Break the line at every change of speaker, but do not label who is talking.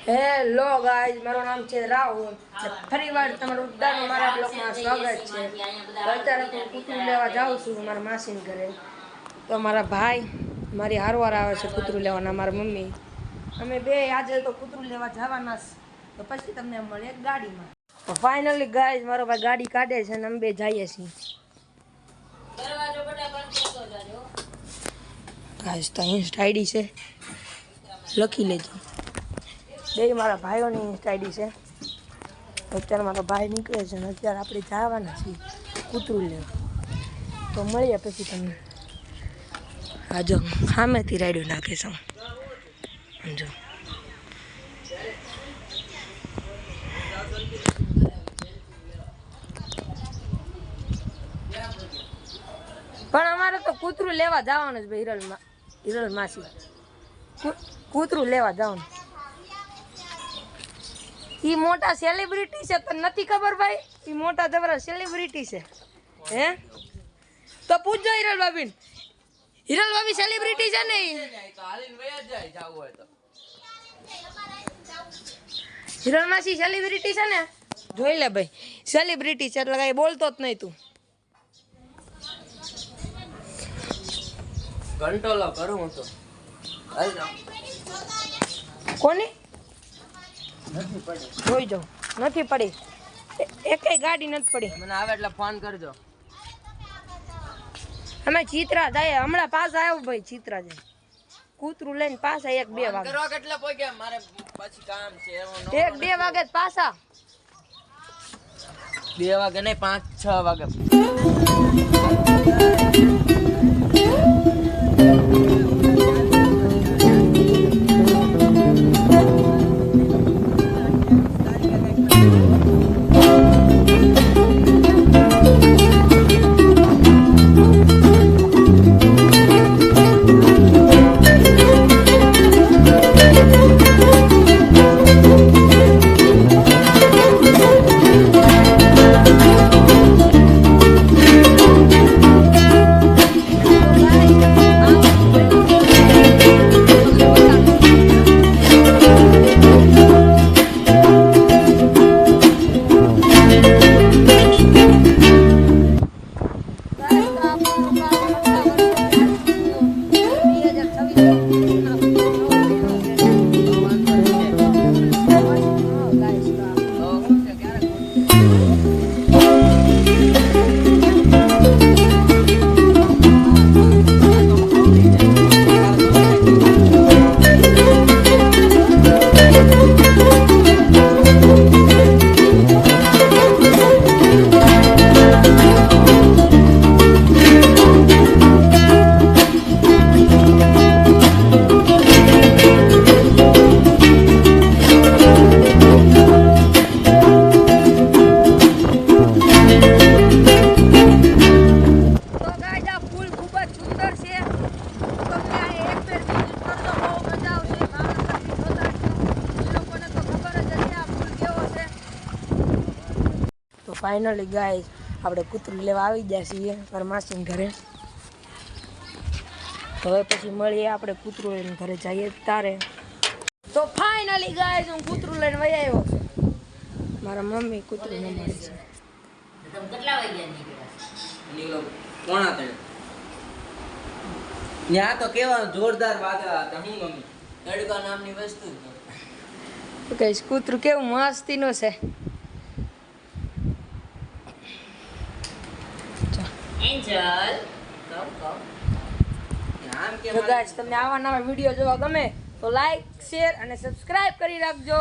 Hello guys, મારું નામ છે રાહુલ. ફરીવાર તમારું બધાનું મારા બ્લોગમાં સ્વાગત છે. અત્યારે હું કૂતરું લેવા જાઉં છું મારા માસીના ઘરે. તો મારા ભાઈ મારી હારવાર આવે છે કૂતરું લેવાના, મારા મમ્મી. અમે બે આજે તો કૂતરું લેવા જવાના છે. તો પછી તમને મળે એક ગાડીમાં. તો ફાઇનલી ગાઈઝ મારો ભાઈ ગાડી કાઢે છે અને અમે બે જઈએ છીએ. ગાઈઝ તો ઇન્સ્ટા આઈડી છે, લખી લેજો. બે મારા ભાઈઓની ઇન્સ્ટા આઈડી છે. અત્યારે મારો ભાઈ નીકળે છે અને અત્યારે આપણે જવાના છીએ કૂતરું લેવા. તો મળીએ પછી તમને. આ જો સામેથી રાઈડો નાખે છે જો. પણ અમારે તો કૂતરું લેવા જવાનું છે ભાઈ. હિરલ માસી કૂતરું લેવા જવાનું. ઈ મોટા સેલિબ્રિટી છે, તને નથી ખબર ભાઈ? ઈ મોટા જબરા સેલિબ્રિટી છે. હે તો પૂછજો હિરલ ભાભી. હિરલ ભાભી સેલિબ્રિટી છે ને? હિરલ માસી સેલિબ્રિટી છે ને? જોઈ લે ભાઈ, સેલિબ્રિટી છે એટલે કઈ બોલતો જ નહીં તું.
કંટ્રોલ કરું હું તો.
કોની
નથી પડી?
જોઈ જાઉં. નથી પડી, એકેય ગાડી નથી પડી.
મને આવે એટલે ફોન કરજો.
અમે ચિત્રા જાય હમણાં પાછા આવ્યો ભાઈ. ચિત્રા જાય કૂતરું લઈને પાછા 1-2 વાગે.
કરવા કેટલા પહોંચ્યા? મારે પછી કામ છે.
1-2 વાગે પાછા.
2 વાગે નહીં, 5-6 વાગે.
ફાઇનલી ગાઈઝ આપણે કૂતરું લેવા આવી ગયા છીએ મારા માસીના ઘરે. તો હવે પછી મળીએ આપણે કૂતરું લઈને ઘરે જઈએ તારે. તો ફાઇનલી ગાઈઝ હું કૂતરું લઈને વહી આવ્યો છું. મારા મમ્મી કૂતરું ન મળે છે.
કેટલા વાગ્યા નીકળ્યા? 2:45. ત્યાં તો કેવા જોરદાર વાગ્યા હતા. હું મમ્મી તડકા નામની વસ્તુ
તો કહીશ કૂતરું કેવું મસ્તીનું છે.
એન્જલ
તો ગાઈસ તમને આવા નવા વિડીયો જોવા ગમે તો લાઈક, શેર અને સબસ્ક્રાઇબ કરી રાખજો.